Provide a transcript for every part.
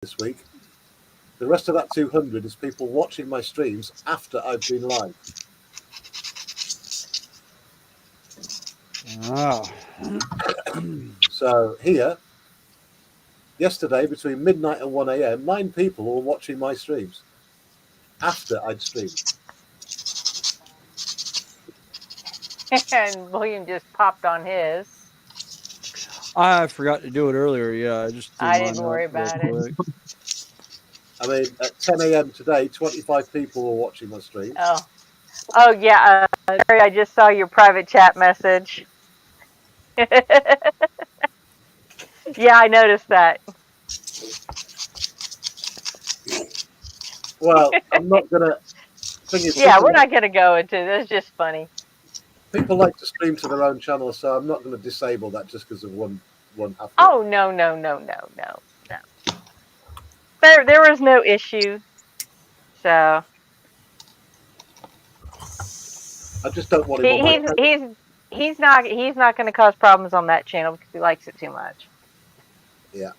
this week. The rest of that 200 is people watching my streams after I've been live. Ah. So here, yesterday between midnight and 1 a.m., 9 people were watching my streams after I'd streamed. And William just popped on his. I forgot to do it earlier. Yeah, I just threw I mine didn't up worry real about it. quick. I mean, at 10 a.m. today, 25 people were watching my streams. Oh yeah, Terry, I just saw your private chat message. Yeah, I noticed that. Well, I'm not gonna. Thing is, Yeah, we're not gonna go into this. It's just funny. people like to stream to their own channel, so I'm not going to disable that just because of one half. Oh no. There was no issue. So I just don't want him on my. he's not going to cause problems on that channel because he likes it too much. Yeah.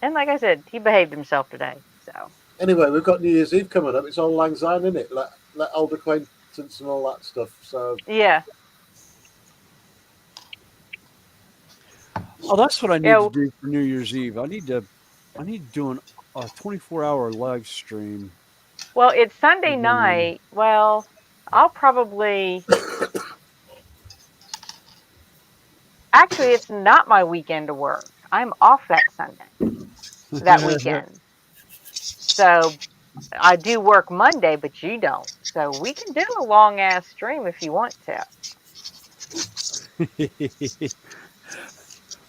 And like I said, he behaved himself today. So Anyway, we've got New Year's Eve coming up. It's all lang syne, isn't it? Let old acquaintance and all that stuff. So yeah. Oh, that's what I need to do for New Year's Eve. I need to do a 24-hour live stream. Well, it's Sunday night. Well, I'll probably. Actually, it's not my weekend to work. I'm off that Sunday, that weekend. So I do work Monday, but you don't. So we can do a long ass stream if you want to.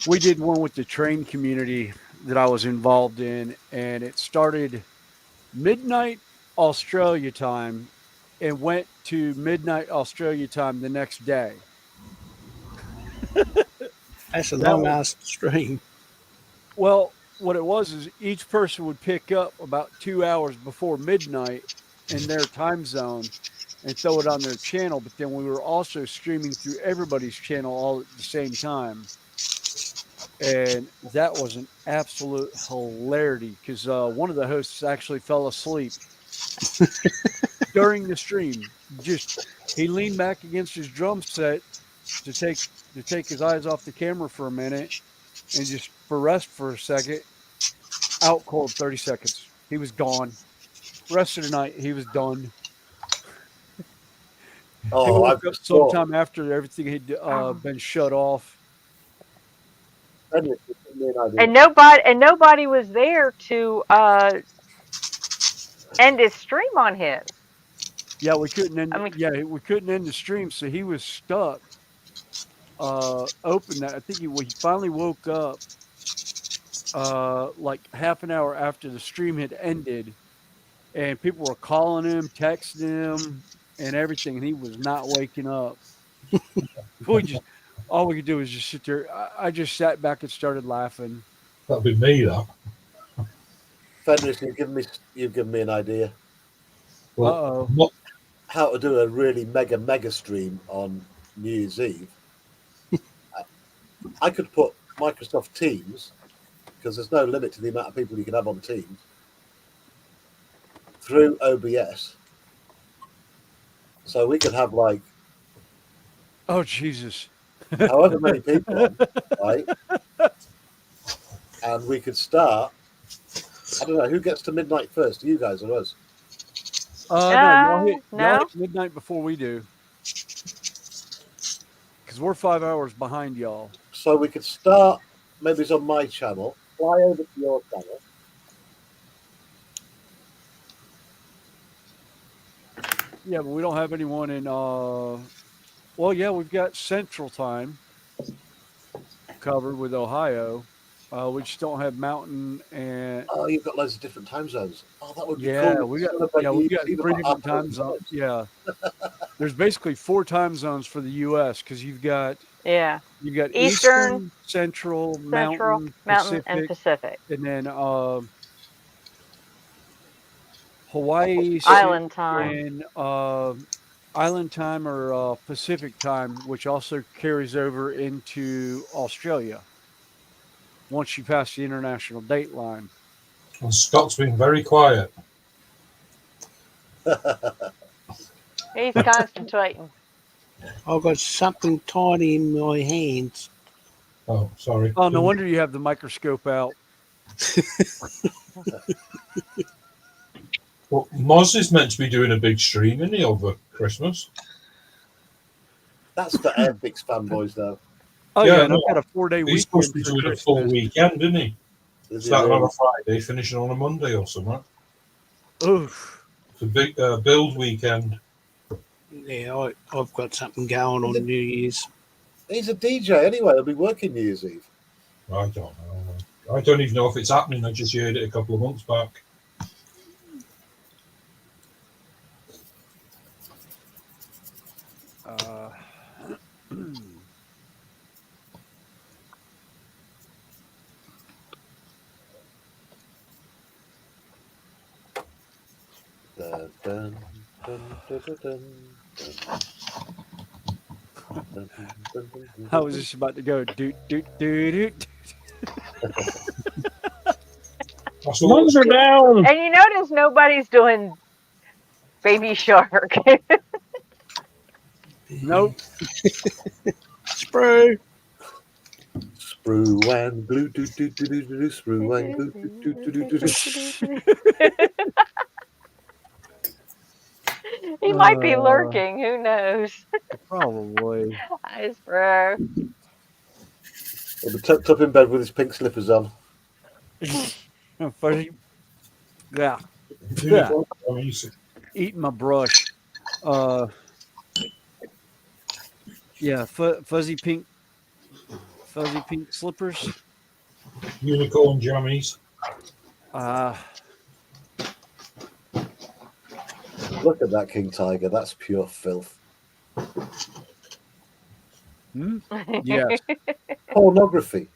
We did one with the train community that I was involved in, and it started midnight Australia time and went to midnight Australia time the next day. That's a long ass stream. Well, what it was is each person would pick up about 2 hours before midnight in their time zone and throw it on their channel. But then we were also streaming through everybody's channel all at the same time. And that was an absolute hilarity because one of the hosts actually fell asleep during the stream. Just he leaned back against his drum set to take his eyes off the camera for a minute and just for rest for a second. Out cold 30 seconds. He was gone. Rest of the night, he was done. Oh, he woke up sometime after everything had been shut off. And nobody was there to end his stream on his. Yeah, we couldn't end. We couldn't end the stream, so he was stuck. Open that. I think he finally woke up like half an hour after the stream had ended, and people were calling him, texting him, and everything, and he was not waking up. All we could do was just sit there. I just sat back and started laughing. That'd be me, though. Fenris, you've given me an idea. Well, how to do a really mega stream on New Year's Eve. I could put Microsoft Teams, because there's no limit to the amount of people you can have on Teams, through OBS. So we could have like, oh Jesus, however many people on, right? And we could start. I don't know who gets to midnight first, you guys or us? No, y'all hit midnight before we do, because we're 5 hours behind y'all. So we could start. Maybe it's on my channel. Fly over to your channel. Yeah, but we don't have anyone in. Well, yeah, we've got Central Time covered with Ohio. We just don't have Mountain and. Oh, you've got loads of different time zones. Oh, that would be we've cool. got 3 different time zones. Yeah, there's basically 4 time zones for the U.S. because you've got Eastern, Central, Mountain, and Pacific, and then Hawaii Island time, and island time or Pacific time, which also carries over into Australia once you pass the international date line. And Scott's been very quiet. He's concentrating. I've got something tiny in my hands. Oh, sorry. Oh, no wonder you have the microscope out. Well, Moz is meant to be doing a big stream, isn't he, over Christmas? That's for Airfix fanboys, though. Oh, Yeah, yeah, and no, I've got a 4-day He's weekend supposed to be for doing a full Christmas. weekend, isn't he? Is he Starting on really? a Friday, finishing on a Monday or something. Oof. It's a big build weekend. Yeah, I've got something going on New Year's. He's a DJ anyway. He'll be working New Year's Eve. I don't know. I don't even know if it's happening. I just heard it a couple of months back. Dun, dun, dun, dun, dun, dun, dun, dun, dun, I was just about to go doot, doot, doot, doot. That's all. Lungs are down. And you notice nobody's doing Baby Shark. Nope. Spray. Sprue and glue, do, do, do, do, do, do, sprue and glue, do, do, do, do, do, do. He might be lurking. Who knows? Probably. Hi, Spur. He'll be tucked up in bed with his pink slippers on. Fuzzy. Yeah. Yeah. Amazing. Eating my brush. Yeah, fuzzy pink slippers. Unicorn jammies. Look at that King Tiger. That's pure filth. Yes. Pornography.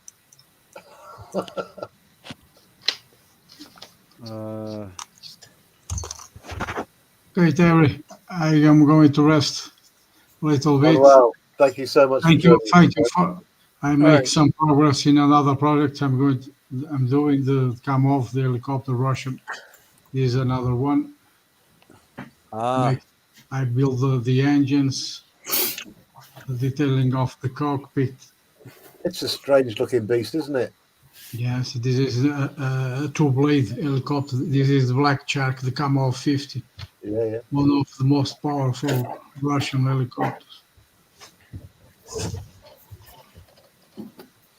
Okay, Terry, I am going to rest a little bit. Oh, wow. Thank you so much. Thank for you. joining Thank you. us. I make right. some progress in another project. I'm doing the come off the helicopter Russian. This is another one. I build the engines, the detailing of the cockpit. It's a strange looking beast, isn't it? Yes, this is a two-blade helicopter. This is the Black Shark, the Kamov 50, Yeah, yeah. one of the most powerful Russian helicopters.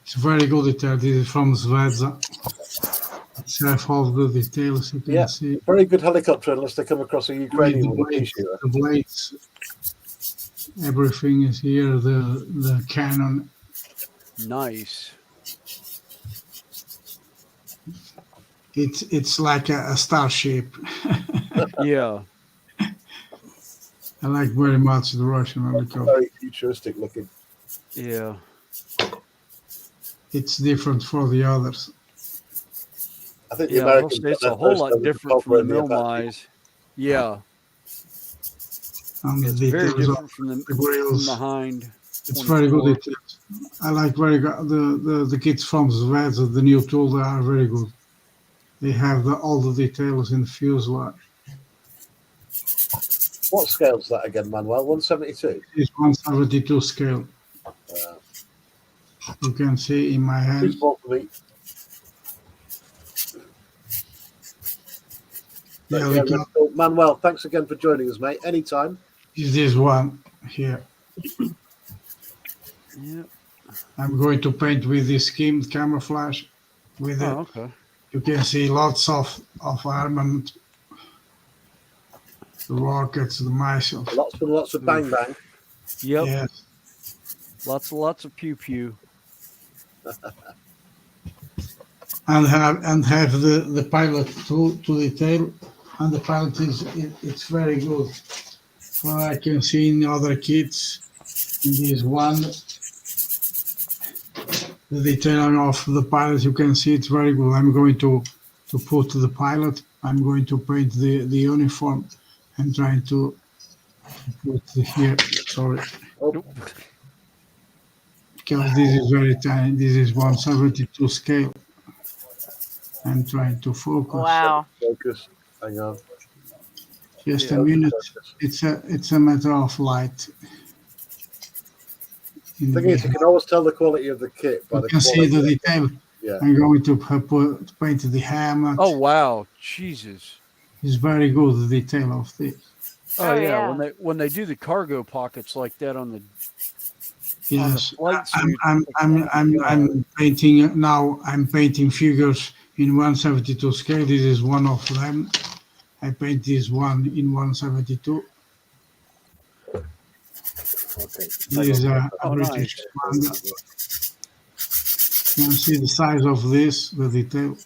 It's very good detail. This is from Zvezda. It's have all the details you can see. Very good helicopter, unless they come across a Ukrainian The one. blades, everything is here. The cannon. Nice. It's like a starship. Yeah. I like very much the Russian helicopter. Very futuristic looking. Yeah. It's different for the others. I think the Yeah, Americans it's got a their whole first lot one with the different from copper the and the Apache. Milmais. Yeah. And the It's very details of different from the grills. behind. It's very good 24. details. I like very good the kids from Zvezda, the new tool. They are very good. They have all the details in the fuselage. What scale's that again, Manuel? 172? It's 172 scale. You can see in my hand. Too small for me. Yeah, But, yeah, Manuel, thanks again for joining us, mate. Anytime. is this one here. Yeah. I'm going to paint with this scheme camouflage. With it, Okay. you can see lots of armament, the rockets, the missiles. Lots of bang bang. Yep. Yes. Lots of pew pew. And have the pilot to detail, and the pilot it's very good. Well, I can see in other kits, in this one, the detailing of the pilot, you can see it's very good. I'm going to put the pilot. I'm going to paint the uniform. I'm trying to Put here. Sorry, Oh, because this is very tiny. This is 172 scale. I'm trying to focus. Wow. focus. Hang on. Just Yeah. a minute. Focus. It's a matter of light. In The thing is, you can always tell the quality of the kit by you the can see quality. the detail. Yeah. I'm going to paint the helmet. Oh wow, Jesus. It's very good, the detail of this. Oh, Oh, yeah. yeah. When they do the cargo pockets like that on the Yes, flight suit. I'm painting now. I'm painting figures in 172 scale. This is one of them. I paint this one in 172. Okay. This is a Oh, British nice. commander. You can see the size of this, the detail.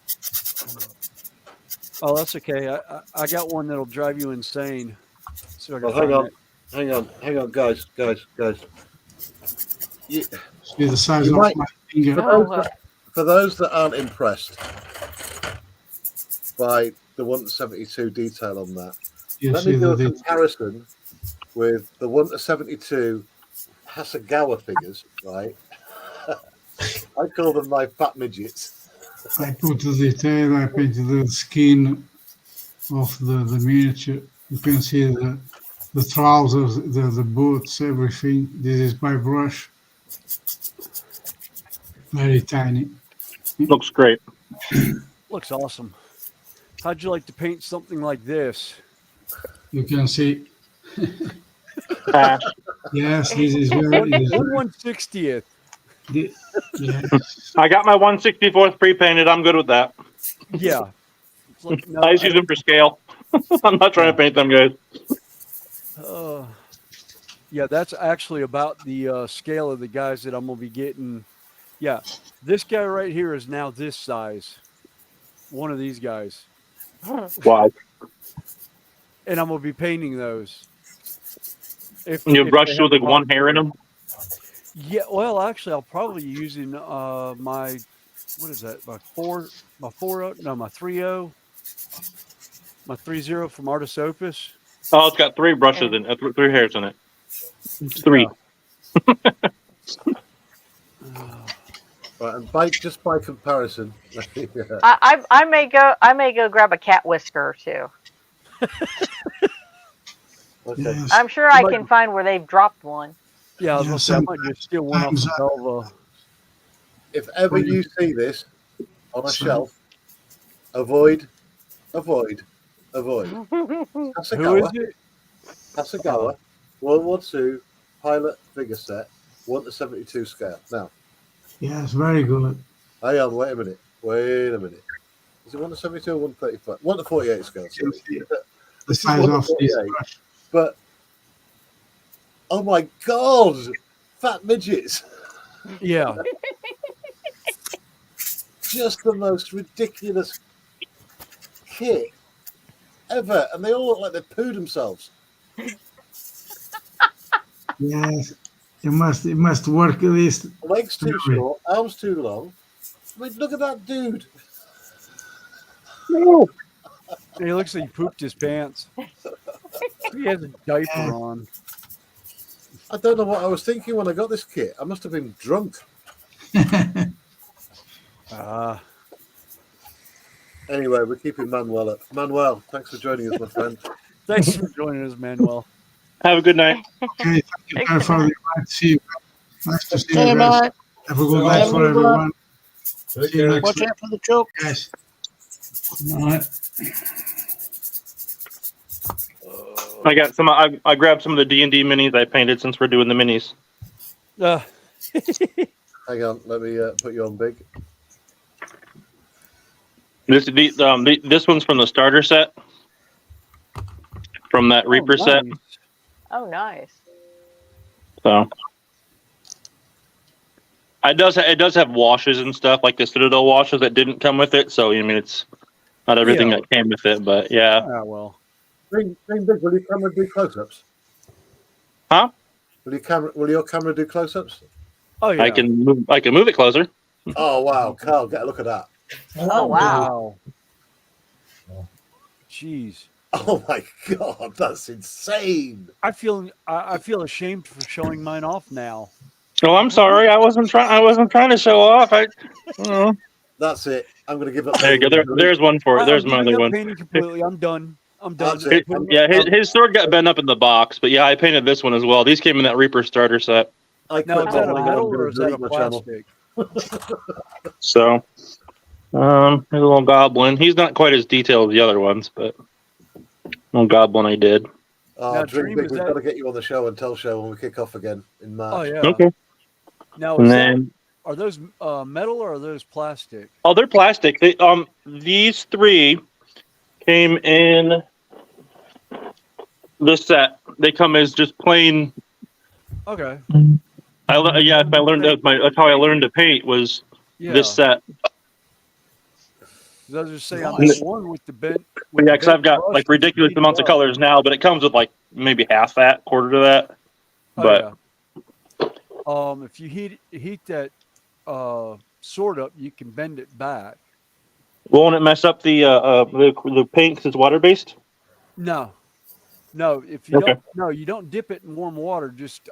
Oh, that's okay. I got one that'll drive you insane. So I can Well, hang find on. it. Hang on, guys. You, See the size You of might- my finger. Oh, for those that aren't impressed by the 172 detail on that, You let see me do the a detail. comparison with the 172 Hasegawa figures, right? I call them my fat midgets. I put the detail. I painted the skin of the miniature. You can see the trousers, the boots, everything. This is by brush. Very tiny. Looks great. Looks awesome. How'd you like to paint something like this? You can see. Pass. Yes, this is very. This is One 160th. yes. I got my 164th pre-painted. I'm good with that. Yeah. It's like, no, I just use them for scale. I'm not trying to paint them, guys. Yeah, that's actually about the scale of the guys that I'm gonna be getting. Yeah, this guy right here is now this size. One of these guys, Wow. and I'm gonna be painting those. You if brush they with have like one hair in them. Yeah, well, actually, I'll probably be using my what is that? My 4.0? No, my 3.0, my 3.0 from Artis Opus. Oh, it's got 3 brushes in it, 3 hairs in it. It's 3. Right, and just by comparison, I may go grab a cat whisker or two. okay. Yes. I'm sure I can find where they've dropped one. Yeah, I was Yeah, gonna say I might just steal one off sometimes of Belva. If ever you see this on a So- shelf, avoid. Who is Hasegawa, it? Hasegawa, World War II pilot figure set, 1/72 scale. Now, Yes, very good. hang on, wait a minute. Is it 1/72 or 1/35? 1/48 scale. You Sorry. see This the is size of this 1/48. brush. But oh my god, fat midgets! Yeah, Just the most ridiculous kit ever, and they all look like they pooed themselves. Yes, you must work this. Legs too short, arms too long. I mean, look at that dude. he looks like he pooped his pants. He has a diaper on. I don't know what I was thinking when I got this kit. I must have been drunk. Anyway, we're keeping Manuel up. Manuel, thanks for joining us, my friend. Thanks for joining us, Manuel. Have a good night. Okay, thank you for the invite. See you. Nice to see Say you guys. bye. Have a good Bye. night Have a for good one. everyone. Take See you care. next Watch week, out for the choke. guys. Good night. I got some. I grabbed some of the D&D minis I painted since we're doing the minis. Hang on, let me put you on big. This one's from the starter set, from that Reaper set. Nice. Oh, nice. So it does have washes and stuff like the Citadel washes that didn't come with it. So I mean, it's not everything Yeah. that came with it, but yeah. Ah, well. Green Big, will your camera do close-ups? Huh? Will your camera do close-ups? Oh yeah. I can move it closer. Oh wow, Carl, get a look at that. Oh, wow. Wow. Jeez. Oh my god, that's insane! I feel ashamed for showing mine off now. Oh, I'm sorry. I wasn't trying. I wasn't trying to show off. That's it. I'm going to give up. There you go. There's one for it. I'm There's my giving other up one. painting completely. I'm done. That's it. Yeah, his sword got bent up in the box, but yeah, I painted this one as well. These came in that Reaper starter set. I Now, quit is that a modeling. metal I'm or going is to that a delete my channel. plastic? So, here's a little goblin. He's not quite as detailed as the other ones, but little goblin I did. Now, Dream Dream, Big, is we've that- got to get you on the show and tell show when we kick off again in March. Oh yeah. Okay. Now, And is then, are those metal or are those plastic? oh, they're plastic. They these three came in this set. They come as just plain. Okay. I learned that's how I learned to paint was Yeah. this set. Those are say on Nice. the one with the bent. But yeah, because I've got like ridiculous amounts of colors now, but it comes with like maybe half that, quarter to that. But if you heat that sword up, you can bend it back. won't it mess up the paint because it's water based? No. If you Okay. you don't dip it in warm water. Just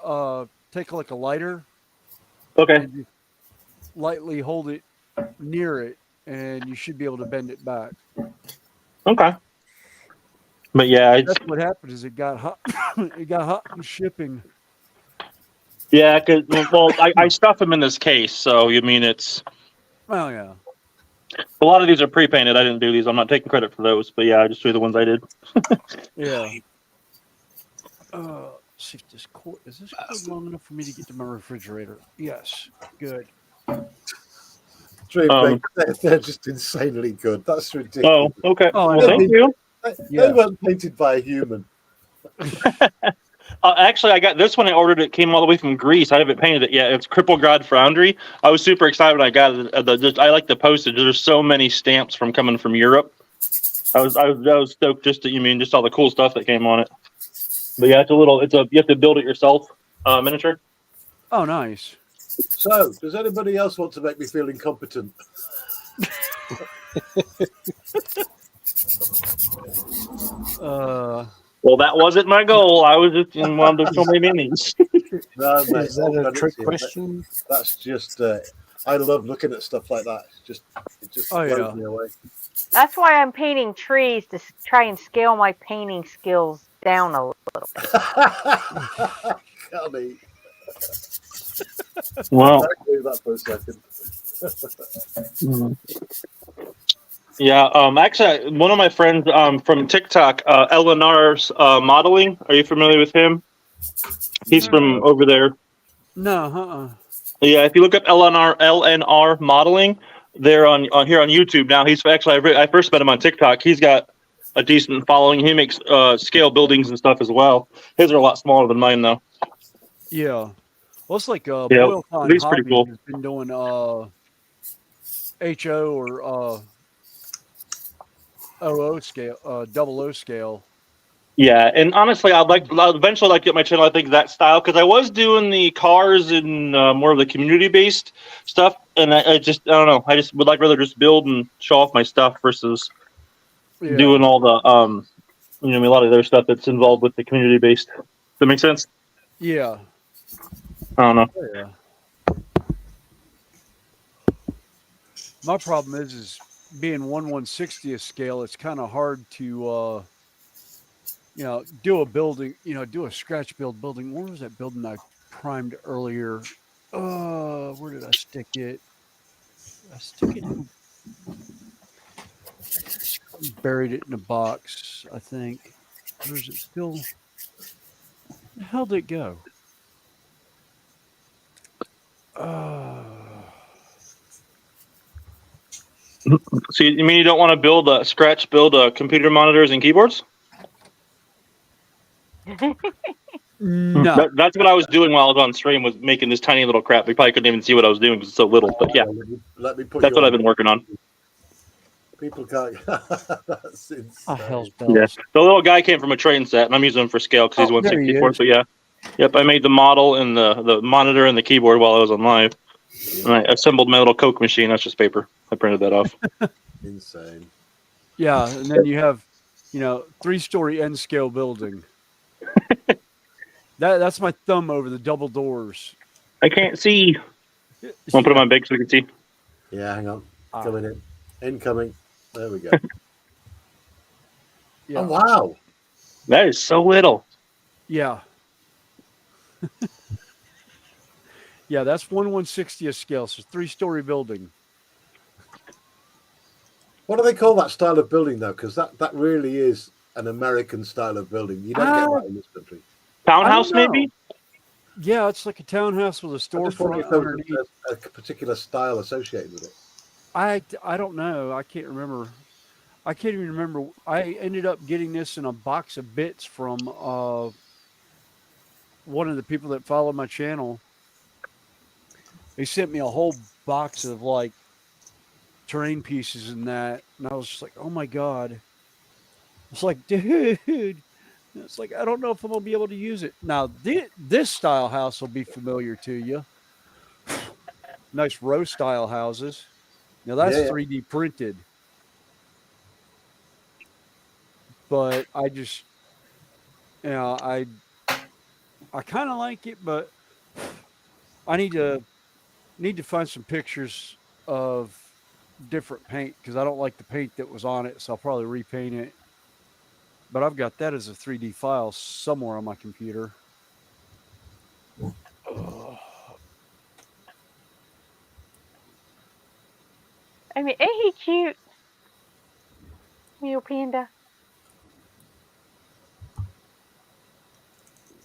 take like a lighter. Okay. And just lightly hold it near it, and you should be able to bend it back. Okay. But yeah, That's what happened. Is it got hot? It got hot in shipping. yeah. Because I stuff them in this case, so you mean it's Oh yeah. a lot of these are pre-painted. I didn't do these. I'm not taking credit for those, but yeah, I just do the ones I did. Yeah. See if this cord is long enough for me to get to my refrigerator? Yes. Good. Dream Big, they're just insanely good. That's Oh, ridiculous. okay. Oh, I Well, know. thank you. They weren't painted by a human. Actually, I got this one. I ordered it. Came all the way from Greece. I haven't painted it yet. It's Cripplegod Foundry. I was super excited when I got it. I like the postage. There's so many stamps from coming from Europe. I was stoked just all the cool stuff that came on it. But yeah, you have to build it yourself, miniature. Oh, nice. So, does anybody else want to make me feel incompetent? Well, that wasn't my goal. I was just wanted to show my minis. No, mate, Is that a credit trick to you. question? That's just. I love looking at stuff like that. It just blows me away. That's why I'm painting trees to try and scale my painting skills down a little bit. Golly. Well, I'll do that for a second. yeah. Actually, one of my friends from TikTok, LNR's modeling. Are you familiar with him? He's from over there. No. Yeah, if you look up LNR modeling, they're on here on YouTube now. He's actually I first met him on TikTok. He's got a decent following. He makes scale buildings and stuff as well. His are a lot smaller than mine though. Yeah. Well, it's like Yeah, Boilcon he's pretty cool. has been doing HO or OO scale, double O scale. Yeah, and honestly, I'll eventually like to get my channel. I think that style because I was doing the cars and more of the community-based stuff, and I don't know. I just would rather just build and show off my stuff versus doing all the a lot of their stuff that's involved with the community-based. Does that make sense? Yeah. I don't know. Yeah. My problem is being 1/160th scale. It's kind of hard to do a building. Do a scratch building. Where was that building I primed earlier? Where did I stick it? I stick it in. Buried it in a box, I think. Or is it still? Where the hell did it go? So you mean you don't want to build computer monitors and keyboards? No. That's what I was doing while I was on stream, was making this tiny little crap. You probably couldn't even see what I was doing because it's so little. But yeah, Let me put that's you what on. I've been working on. People can't. That's insane. Oh, hell's bells. Yeah, the little guy came from a train set, and I'm using him for scale because he's Oh, there he 164. is. So yeah, yep. I made the model and the monitor and the keyboard while I was on live, and I assembled my little Coke machine. That's just paper. I printed that off. Insane. Yeah, and then you have 3-story N scale building. That's my thumb over the double doors. I can't see. I'll put it on big so we can see. Yeah, hang on. Ah. Coming in. Incoming. There we go. Yeah. Oh, wow. That is so little. Yeah. Yeah, that's 1/160th scale. So 3-story building. What do they call that style of building, though? Because that really is an American style of building. You don't get that in this country. Townhouse, maybe? Yeah, it's like a townhouse with a I just wonder storefront if there was underneath. a particular style associated with it. I don't know. I can't remember. I can't even remember. I ended up getting this in a box of bits from one of the people that follow my channel. They sent me a whole box of like terrain pieces and that, and I was just like, oh my god. It's like, dude. It's like, I don't know if I'm gonna be able to use it. Now this style house will be familiar to you. Nice row style houses. Now that's 3D printed. But I just, I kind of like it, but I need to find some pictures of different paint because I don't like the paint that was on it, so I'll probably repaint it. But I've got that as a 3D file somewhere on my computer. I mean, ain't he cute? Mule panda.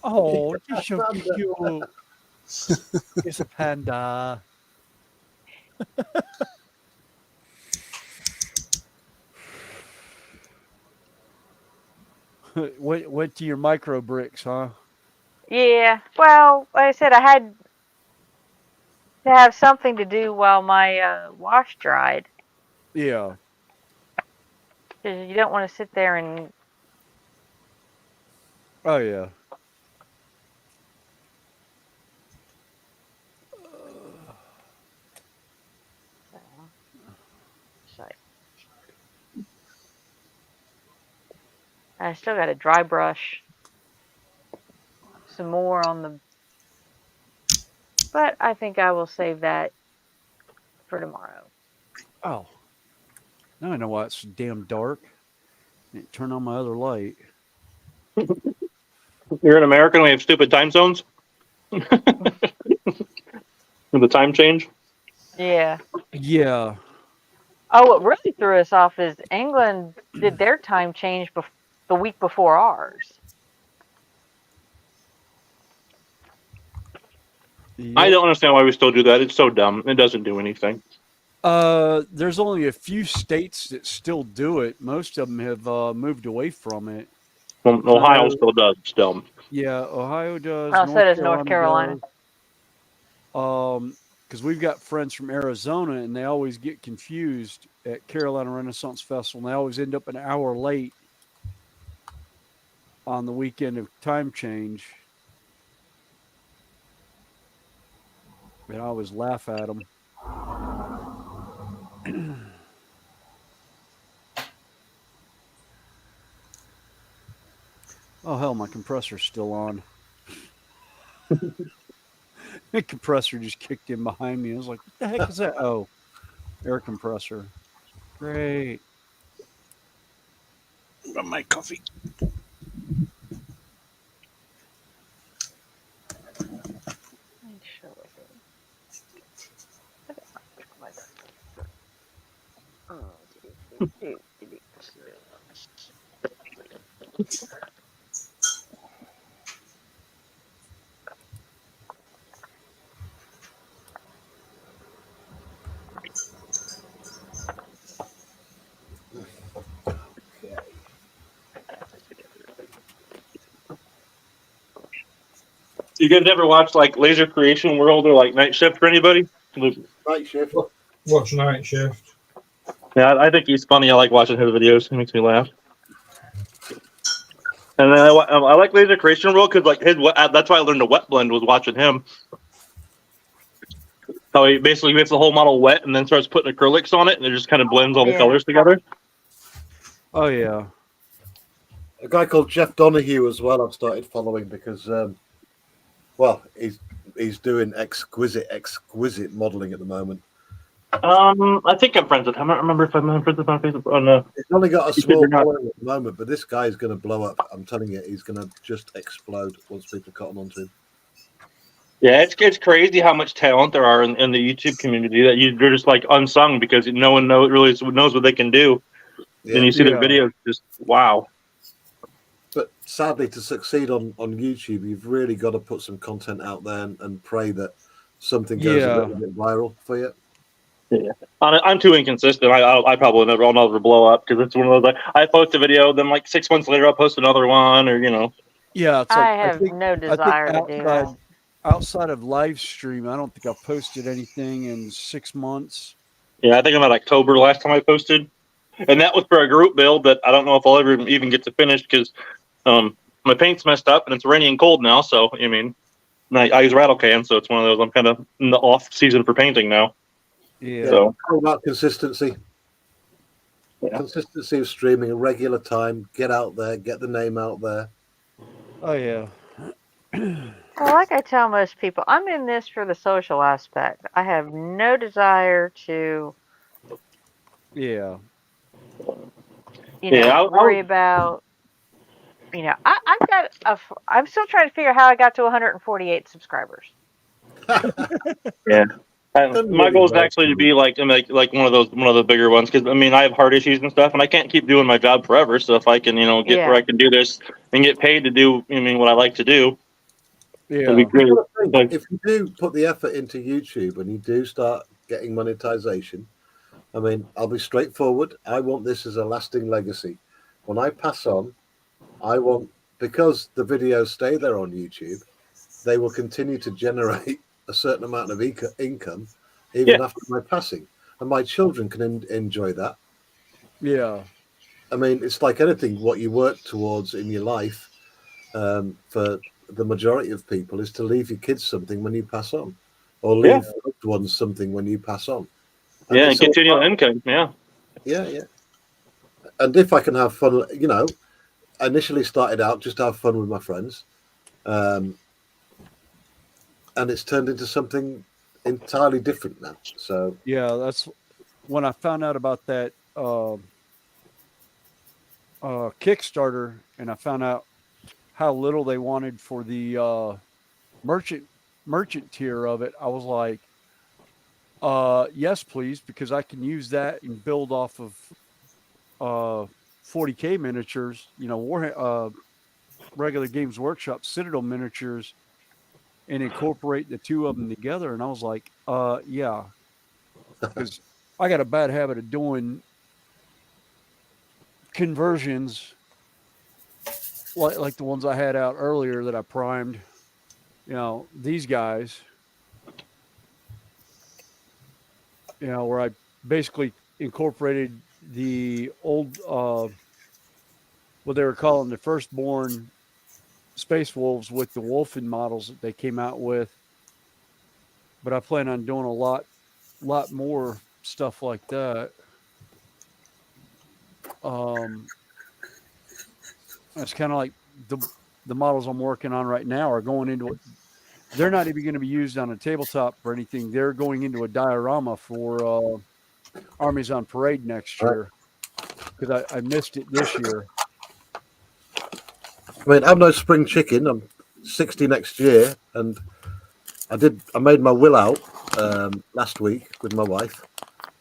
Oh, he's so cute. It's a panda. Went to your micro bricks, huh? Yeah. Well, like I said, I had to have something to do while my wash dried. Yeah. 'Cause you don't want to sit there and. Oh yeah. I still got a dry brush. Some more on the. But I think I will save that for tomorrow. Oh. Now I know why it's so damn dark. Turn on my other light. You're in America and we have stupid time zones? With the time change? Yeah. Yeah. Oh, what really threw us off is England did their time change the week before ours. Yep. I don't understand why we still do that. It's so dumb. It doesn't do anything. There's only a few states that still do it. Most of them have moved away from it. Well, Ohio still does. It's dumb. Yeah, Ohio does. Oh, so does North Carolina. Because we've got friends from Arizona, and they always get confused at Carolina Renaissance Festival, and they always end up an hour late on the weekend of time change. And I always laugh at them. Oh, hell, my compressor's still on. The compressor just kicked in behind me. I was like, what the heck is that? Oh, air compressor. Great. Got my coffee. You guys ever watch like Laser Creation World or like Night Shift for anybody? Night Shift. Watch Night Shift. Yeah, I think he's funny. I like watching his videos. He makes me laugh. And then I like Laser Creation World because like that's why I learned to wet blend was watching him. How he basically makes the whole model wet and then starts putting acrylics on it and it just kind of blends all the colors together. Oh yeah. A guy called Jeff Donahue as well. I've started following because, well, he's doing exquisite modelling at the moment. I think I'm friends with him. I don't remember if I'm friends with him on Facebook on He's only got a YouTube small or not. following at the moment, but this guy is going to blow up. I'm telling you, he's going to just explode once people cotton onto him. Yeah, it's crazy how much talent there are in the YouTube community that they're just like unsung because no one really knows what they can do. Yeah. And you see their Yeah. videos, just wow. But sadly, to succeed on YouTube, you've really got to put some content out there and pray that something goes a Yeah. little bit viral for you. Yeah, I'm too inconsistent. I probably I'll never blow up because it's one of those. Like, I post a video, then like 6 months later, I'll post another one, or Yeah, it's I like have no desire to do that. outside of live stream, I don't think I've posted anything in 6 months. Yeah, I think I'm at October last time I posted, and that was for a group build that I don't know if I'll ever even get to finish because my paint's messed up and it's rainy and cold now. So I mean, I use rattle can, so it's one of those. I'm kind of in the off season for painting now. Yeah. So All about consistency. Yeah. Consistency of streaming, a regular time, get out there, get the name out there. Oh yeah. Well, like I tell most people, I'm in this for the social aspect. I have no desire to, Yeah. worry about. I'm still trying to figure out how I got to 148 subscribers. Yeah. My goal is actually to be like one of the bigger ones because I mean I have heart issues and stuff and I can't keep doing my job forever. So if I can get where I can do this and get paid to do what I like to do, that'd be great. If you do put the effort into YouTube and you do start getting monetization, I mean, I'll be straightforward. I want this as a lasting legacy. When I pass on, because the videos stay there on YouTube, they will continue to generate a certain amount of income even after my passing. And my children can enjoy that. Yeah. I mean, it's like anything, what you work towards in your life for the majority of people is to leave your kids something when you pass on or leave loved ones something when you pass on. And and continual income. Yeah. Yeah. And if I can have fun, I initially started out just to have fun with my friends. And it's turned into something entirely different now. So yeah, that's when I found out about that Kickstarter, and I found out how little they wanted for the merchant tier of it. I was like, yes, please, because I can use that and build off of 40K miniatures. Regular Games Workshop Citadel miniatures, and incorporate the two of them together. And I was like, yeah, because I got a bad habit of doing conversions like the ones I had out earlier that I primed. These guys, where I basically incorporated the old, what they were calling the firstborn Space Wolves with the Wolfen models that they came out with. But I plan on doing a lot more stuff like that. It's kind of like the models I'm working on right now are going into it. They're not even going to be used on a tabletop or anything. They're going into a diorama for Armies on Parade next year because I missed it this year. I mean, I'm no spring chicken. I'm 60 next year, and I made my will out last week with my wife,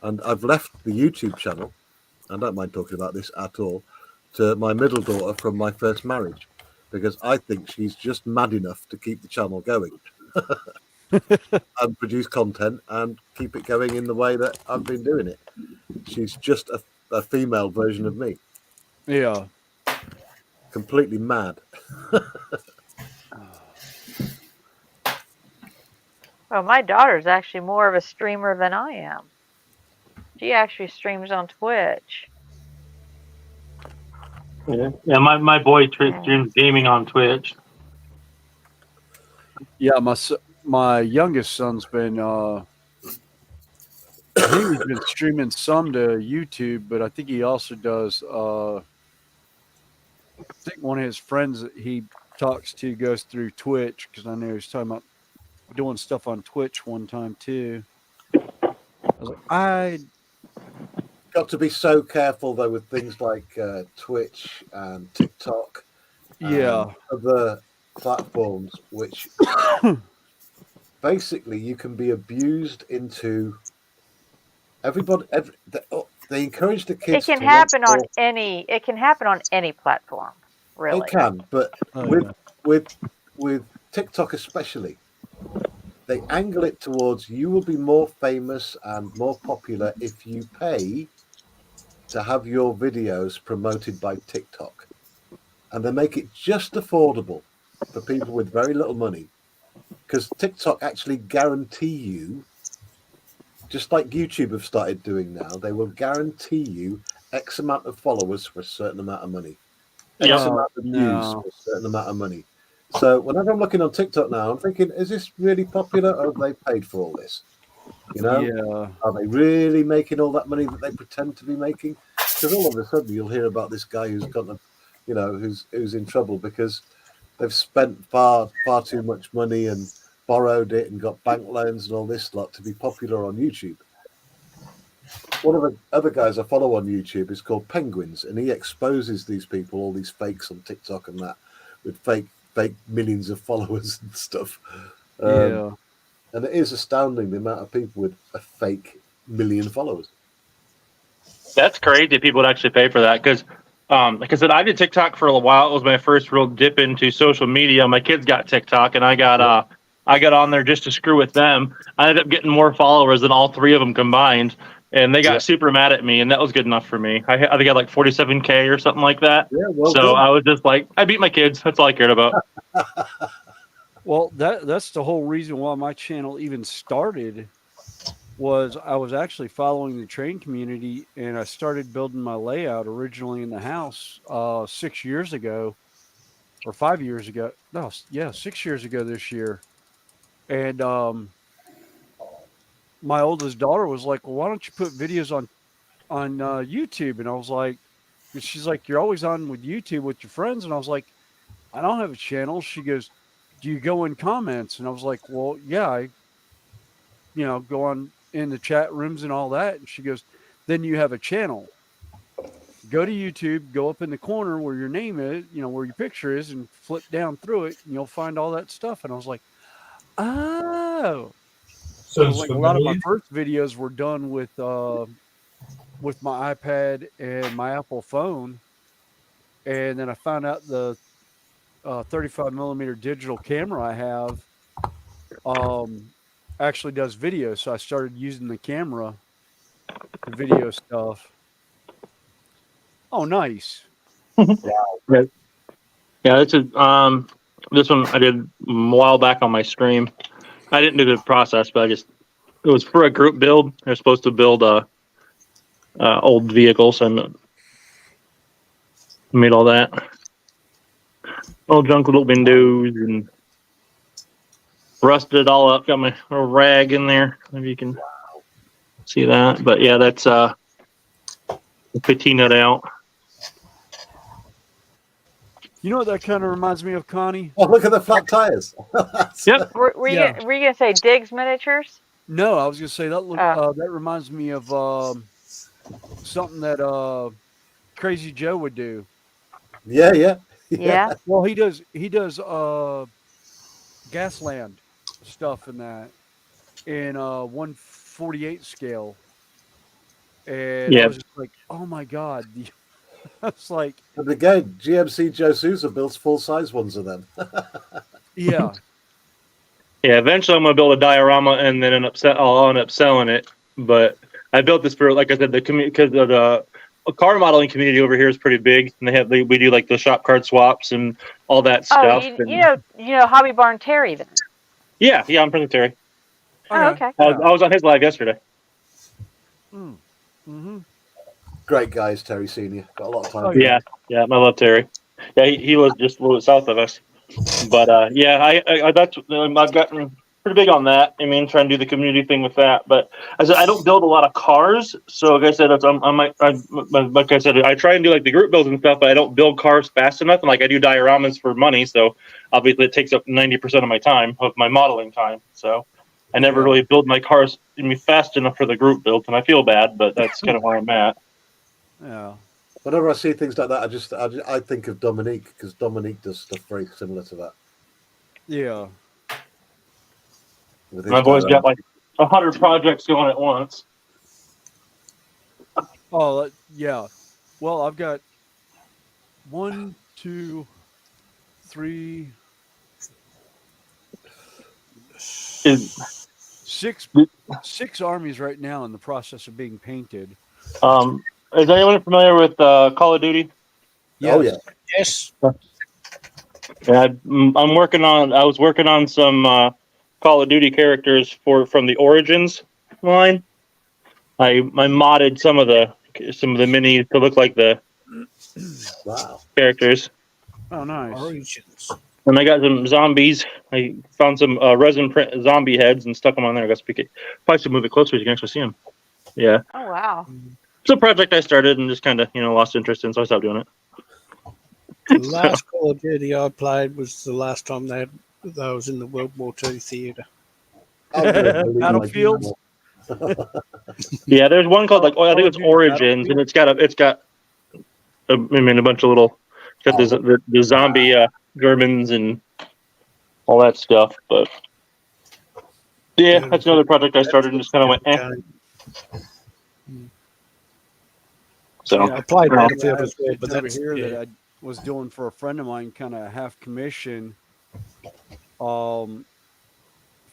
and I've left the YouTube channel. I don't mind talking about this at all, to my middle daughter from my first marriage, because I think she's just mad enough to keep the channel going and produce content and keep it going in the way that I've been doing it. She's just a female version of me. Yeah. Completely mad. Well, my daughter's actually more of a streamer than I am. She actually streams on Twitch. Yeah. My boy streams gaming on Twitch. Yeah, my youngest son's been. I think he's been streaming some to YouTube, but I think he also does think one of his friends that he talks to goes through Twitch, because I know he was talking about doing stuff on Twitch one time too. I was like, I Got to be so careful though with things like Twitch and TikTok yeah, and other platforms, which basically you can be abused into. They encourage the It kids can to watch happen on any. It can happen on any platform, really. It can, but oh, with yeah. with TikTok especially, they angle it towards you will be more famous and more popular if you pay to have your videos promoted by TikTok, and they make it just affordable for people with very little money, because TikTok actually guarantee you, just like YouTube have started doing now, they will guarantee you X amount of followers for a certain amount of money. X Yep. amount of views No. for a certain amount of money. So whenever I'm looking on TikTok now, I'm thinking, is this really popular or have they paid for all this? You know, Yeah. are they really making all that money that they pretend to be making? Because all of a sudden you'll hear about this guy who's got, who's in trouble because they've spent far too much money and borrowed it and got bank loans and all this lot to be popular on YouTube. One of the other guys I follow on YouTube is called Penguins, and he exposes these people, all these fakes on TikTok and that, with fake millions of followers and stuff. Yeah. And it is astounding the amount of people with a fake million followers. That's crazy. People would actually pay for that because, like I said, I did TikTok for a while. It was my first real dip into social media. My kids got TikTok, and I got on there just to screw with them. I ended up getting more followers than all three of them combined, and they got Yeah. super mad at me, and that was good enough for me. I think I had like 47K or something like that. Yeah, well So done. I was just like, I beat my kids. That's all I cared about. Well, that's the whole reason why my channel even started. Was I was actually following the train community, and I started building my layout originally in the house 6 years ago, or 5 years ago. No, yeah, 6 years ago this year. And my oldest daughter was like, "Well, why don't you put videos on YouTube?" And I was like, she's like, "You're always on with YouTube with your friends." And I was like, "I don't have a channel." She goes, "Do you go in comments?" And I was like, "Well, yeah, I go on in the chat rooms and all that." And she goes, "Then you have a channel. Go to YouTube, go up in the corner where your name is, where your picture is, and flip down through it, and you'll find all that stuff." And I was like, "Oh." Sounds Like a lot of my familiar. first videos were done with my iPad and my Apple phone, and then I found out the 35 millimeter digital camera I have actually does video, so I started using the camera to video stuff. Oh, nice. Right. Yeah, this one I did a while back on my stream. I didn't do the process, but it was for a group build. They're supposed to build old vehicles, and made all that. All junk little windows and rusted it all up. Got my little rag in there. Maybe you can see that. But yeah, that's patinaed out. You know what that kind of reminds me of, Connie? Oh, look at the flat tires. Yep. Were you gonna say Diggs Miniatures? No, I was gonna say that Oh. that reminds me of something that Crazy Joe would do. Yeah. Yeah. Well, he does Gasland stuff in that in 1/48 scale. And I Yeah. was just like, "Oh my god." It's like, And again, GMC Joe Souza builds full-size ones of them. yeah. Yeah. Eventually, I'm gonna build a diorama and then I'll end up selling it. But I built this for, like I said, the community, because the car modeling community over here is pretty big, and we do like the shop card swaps and all that Oh, stuff. you know Hobby Barn Terry then. Yeah, I'm friends with Terry. Oh, okay. I was on his live yesterday. Mm-hmm. Great guys, Terry Senior. Got a lot of time. Oh, Yeah, I love Terry. Yeah, he was just a little bit south of us. But yeah, I've gotten pretty big on that. I mean, trying to do the community thing with that. But as I don't build a lot of cars, so like I said, like I said, I try and do like the group builds and stuff, but I don't build cars fast enough. And like I do dioramas for money, so obviously it takes up 90% of my time, of my modeling time. So I never really build my cars fast enough for the group builds, and I feel bad, but that's kind of where I'm at. Yeah. Whenever I see things like that, I think of Dominique, because Dominique does stuff very similar to that. Yeah. With his I've always got diorama. like 100 projects going at once. Oh, yeah. Well, I've got 1, 2, 3, Is, 6 armies right now in the process of being painted. is anyone familiar with Call of Duty? Oh yeah. Yes. Yeah, I'm working on. I was working on some Call of Duty characters from the Origins line. I modded some of the minis to look like the Wow. characters. Oh, nice. Origins. And I got some zombies. I found some resin print zombie heads and stuck them on there. I got to speak it. Probably should move it closer so you can actually see them. Yeah. Oh wow. It's a project I started and just kind of lost interest in, so I stopped doing it. The last Call of Duty I played was the last time that I was in the World War II theatre. Battlefields. Yeah, there's one called I think it's Origins, and it's got a bunch of little. It's got the zombie Germans and all that stuff, but yeah, that's another project I started and just kind of went, eh. So I played Battlefield as well, but over that's here that I was doing for a friend of mine, kind of half commission, for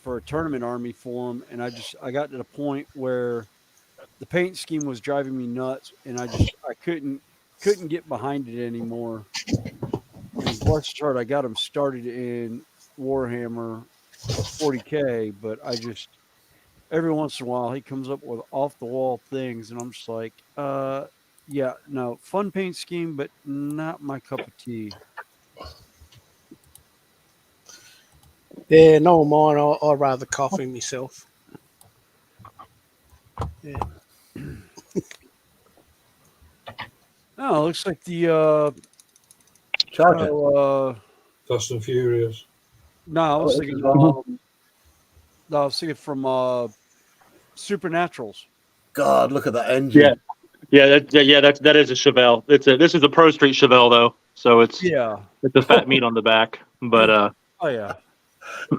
a tournament army for him, and I got to the point where the paint scheme was driving me nuts, and I couldn't get behind it anymore. And bless his heart, I got him started in Warhammer 40K, but every once in a while he comes up with off the wall things, and I'm just like, yeah, no, fun paint scheme, but not my cup of tea. Yeah, no mine. I'd rather coffee myself. Yeah. Oh, looks like the Charger. Fast and Furious. No, I was thinking. No, I was thinking from Supernaturals. God, look at that engine. Yeah, that is a Chevelle. This is a Pro Street Chevelle though, so it's a fat meat on the back, but oh yeah,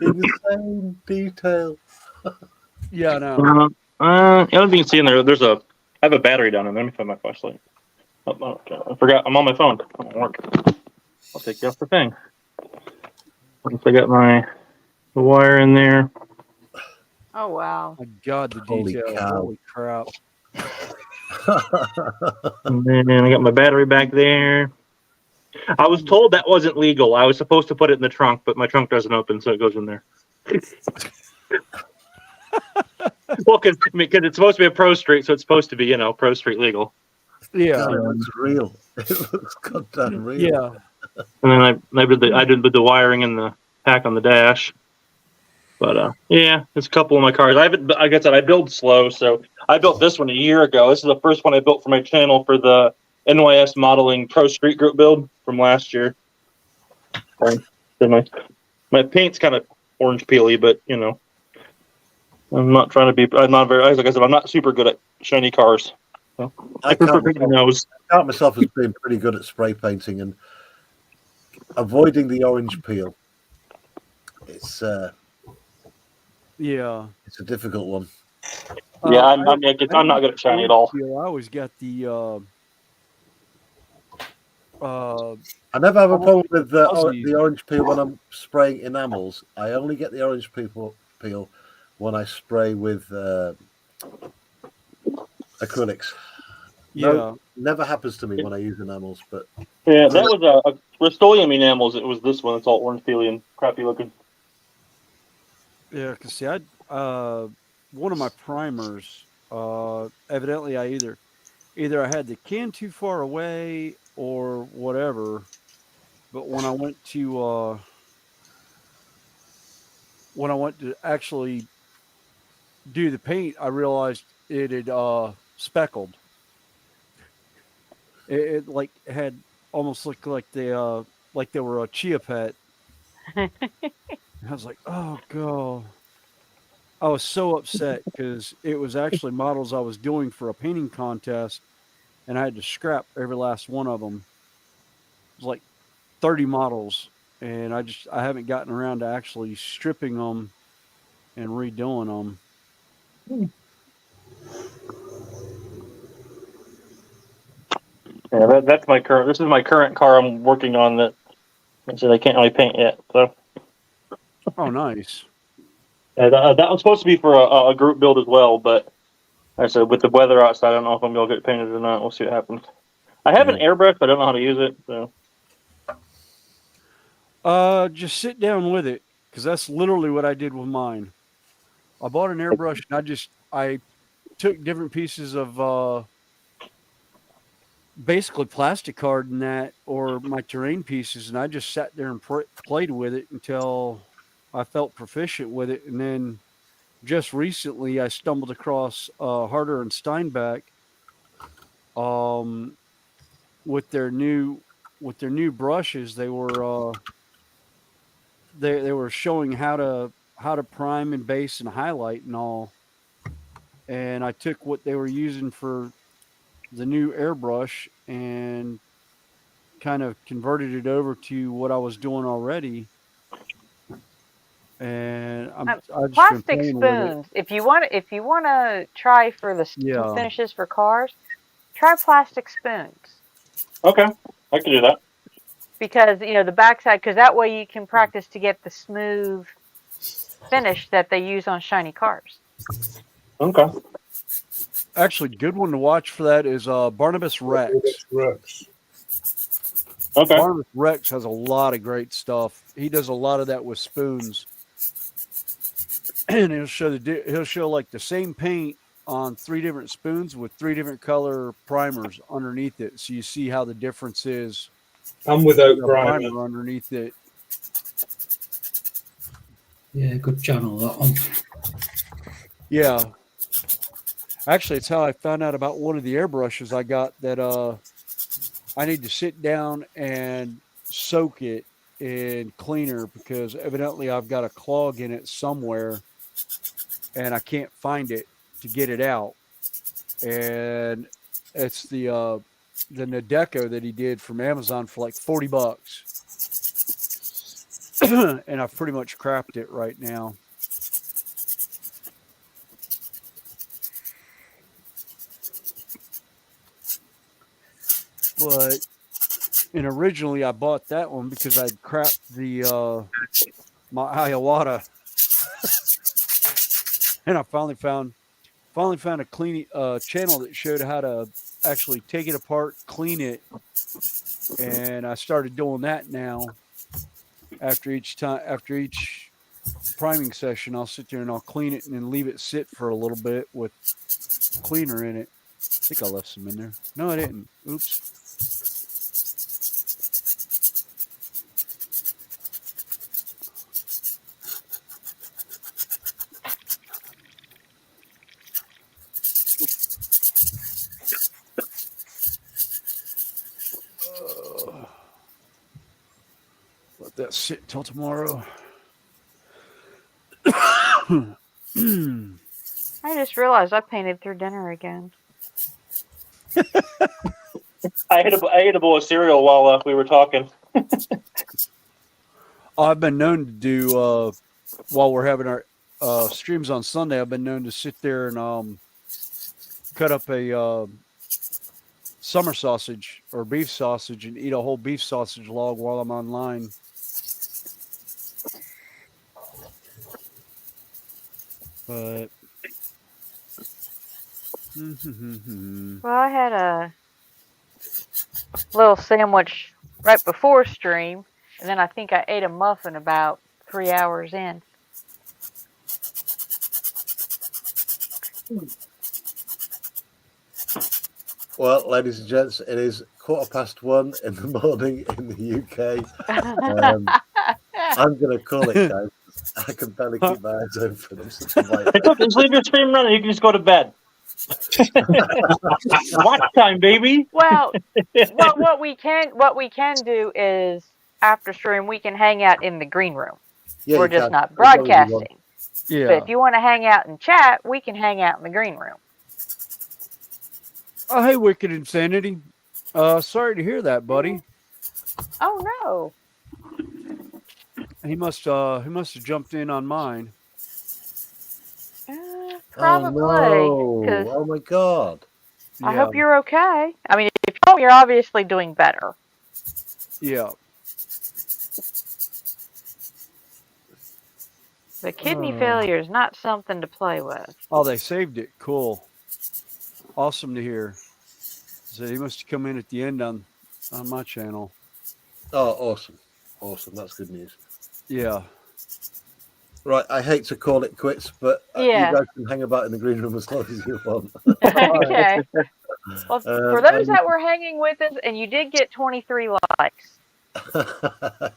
insane detail. Yeah, no. I don't think you can see in there. I have a battery down in there. Let me find my flashlight. Oh, I forgot. I'm on my phone. It won't work. I'll take you off the thing. Once I got the wire in there. Oh wow. My God, the Holy detail! cow. Holy crap! And then I got my battery back there. I was told that wasn't legal. I was supposed to put it in the trunk, but my trunk doesn't open, so it goes in there. Well, because it's supposed to be a Pro Street, so it's supposed to be, Pro Street legal. Yeah, God, it looks real. It looks goddamn real. yeah. And then I did the wiring and the pack on the dash. But yeah, it's a couple of my cars. Like I said, I build slow, so I built this one a year ago. This is the first one I built for my channel for the NYS Modeling Pro Street Group build from last year. My paint's kind of orange peely, but I'm not trying to be. I'm not very. Like I said, I'm not super good at shiny cars. So I prefer painting those. I count myself as being pretty good at spray painting and avoiding the orange peel. It's Yeah. It's a difficult one. Yeah, I'm not good at shiny at all. I always got the. I never have a problem with the orange peel when I'm spraying enamels. I only get the orange peel when I spray with acrylics. No, never happens to me when I use enamels, but yeah, that was a Rust-Oleum enamels. It was this one. It's all orange peely and crappy looking. Yeah, because see, one of my primers, evidently I either I had the can too far away or whatever, but when I went to when I went to actually do the paint, I realized it had speckled. It like had almost looked like they were a chia pet. I was like, oh god. I was so upset because it was actually models I was doing for a painting contest, and I had to scrap every last one of them. It was like 30 models, and I haven't gotten around to actually stripping them and redoing them. Yeah, that's my current. This is my current car I'm working on that. I said I can't really paint yet. So Oh, nice. that was supposed to be for a group build as well, but like I said with the weather outside, I don't know if I'm gonna get it painted or not. We'll see what happens. I have an airbrush, but I don't know how to use it. So Just sit down with it because that's literally what I did with mine. I bought an airbrush and I took different pieces of basically plastic card and that, or my terrain pieces, and I just sat there and played with it until I felt proficient with it. And then just recently, I stumbled across Harder and Steinbeck um, with their new brushes. They were showing how to prime and base and highlight and all. And I took what they were using for the new airbrush and kind of converted it over to what I was doing already. And I've just been Plastic playing with it. spoons. If you want to try for the Yeah. finishes for cars, try plastic spoons. okay, I can do that. Because the backside, because that way you can practice to get the smooth finish that they use on shiny cars. Okay. Actually, good one to watch for that is Barnabas Rex. Okay. Barnabas Rex has a lot of great stuff. He does a lot of that with spoons, and he'll show like the same paint on 3 different spoons with 3 different color primers underneath it, so you see how the difference is. I'm without Primer underneath it. Yeah, good channel that one. Yeah. Actually, it's how I found out about one of the airbrushes I got that I need to sit down and soak it in cleaner because evidently I've got a clog in it somewhere and I can't find it to get it out. And it's the Nadeco that he did from Amazon for like $40. And I've pretty much crapped it right now. And originally I bought that one because I'd crapped my Hiawatha, and I finally found a clean channel that showed how to actually take it apart, clean it, and I started doing that now. After each priming session, I'll sit there and I'll clean it and then leave it sit for a little bit with cleaner in it. I think I left some in there. No, I didn't. Oops. Let that sit till tomorrow. I just realized I painted through dinner again. I ate a bowl of cereal while we were talking. I've been known to do while we're having our streams on Sunday. I've been known to sit there and cut up a summer sausage or beef sausage and eat a whole beef sausage log while I'm online. But well, I had a little sandwich right before stream, and then I think I ate a muffin about 3 hours in. Well, ladies and gents, it is 1:15 in the morning in the UK. I'm going to call it, guys. I can barely keep my eyes open. I'm such a white. It's okay. Just leave your stream running. You can just go to bed. Watch time, baby. Well, what we can do is after stream we can hang out in the green room. Yeah, We're you just can, not as long as you want. broadcasting. But Yeah. if you want to hang out and chat, we can hang out in the green room. Oh, hey, Wicked Insanity. Sorry to hear that, buddy. Oh no. He must have jumped in on mine. Probably. Oh 'Cause no! Oh my god! I Yeah. hope you're okay. I mean, if you're obviously doing better. Yeah. But kidney failure is not something to play with. Oh, they saved it. Cool. Awesome to hear. So he must have come in at the end on my channel. Oh, awesome! Awesome. That's good news. Yeah. Right, I hate to call it quits, but Yeah. you guys can hang about in the green room as long as you want. Okay. Well, for those Um, that were hanging with us, and you did get 23 likes.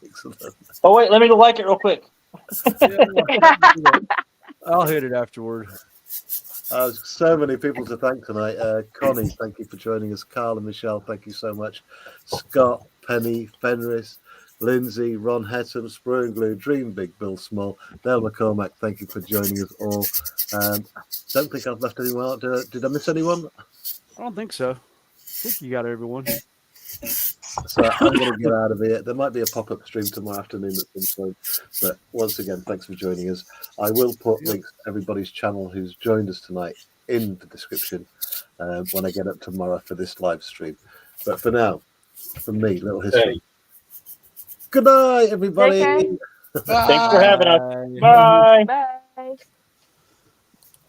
Excellent. Oh wait, let me go like it real quick. I'll hit it afterward. So many people to thank tonight. Connie, thank you for joining us. Carl and Michelle, thank you so much. Scott, Penny, Fenris, Lindsay, Ron Hettam, Sprue and Glue, Dream Big, Bill Small, Dale McCormack, thank you for joining us all. I don't think I've left anyone out. Did I miss anyone? I don't think so. I think you got everyone. So I'm going to get out of here. There might be a pop-up stream tomorrow afternoon at some point. But once again, thanks for joining us. I will put links to everybody's channel who's joined us tonight in the description when I get up tomorrow for this live stream. But for now, from me, Little History. Good night, everybody. Okay. Thanks for having us. Bye. Bye. Bye.